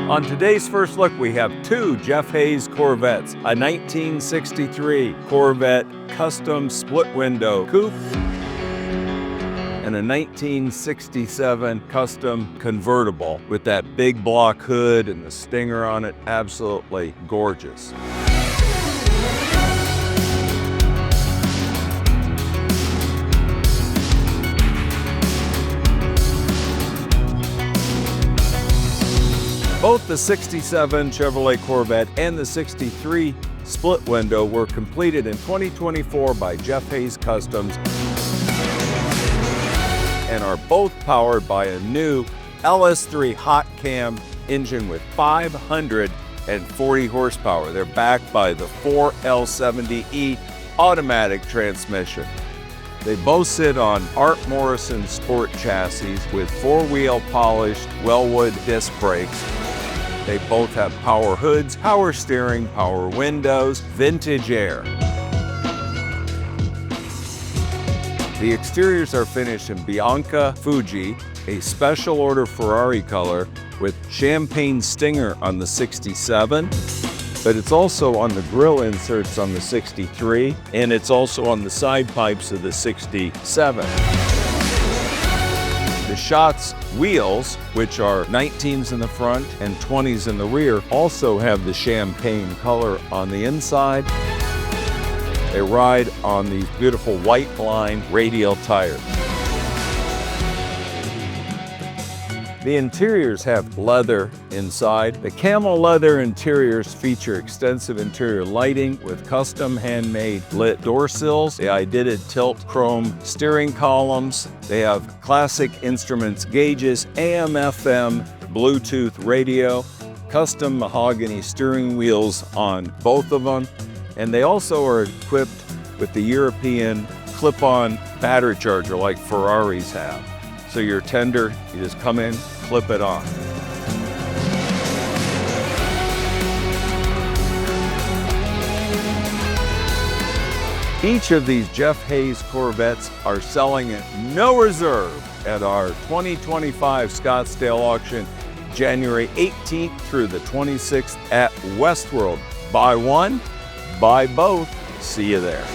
On today's first look, we have two Jeff Hayes Corvettes, a 1963 Corvette Custom Split-Window Coupe and a 1967 Custom Convertible with that big block hood and the stinger on it. Absolutely gorgeous. Both the 67 Chevrolet Corvette and the 63 Split Window were completed in 2024 by Jeff Hayes Customs and are both powered by a new LS3 Hot Cam engine with 540 horsepower. They're backed by the 4L70E automatic transmission. They both sit on Art Morrison sport chassis with four-wheel polished Wellwood disc brakes. They both have power hoods, power steering, power windows, vintage air. The exteriors are finished in Bianca Fuji, a special order Ferrari color with champagne stinger on the 67, but it's also on the grille inserts on the 63, and it's also on the side pipes of the 67. The Scotts wheels, which are 19s in the front and 20s in the rear, also have the champagne color on the inside. They ride on these beautiful white line radial tires. The interiors have leather inside. The camel leather interiors feature extensive interior lighting with custom handmade lit door sills. I did it tilt chrome steering columns. They have classic instruments gauges, AM, FM, Bluetooth radio, custom mahogany steering wheels on both of them. And they also are equipped with the European clip-on battery charger like Ferraris have. So you're tender, you just come in, clip it on. Each of these Jeff Hayes Corvettes are selling at no reserve at our 2025 Scottsdale auction, January 18th through the 26th at Westworld. Buy one, buy both. See you there.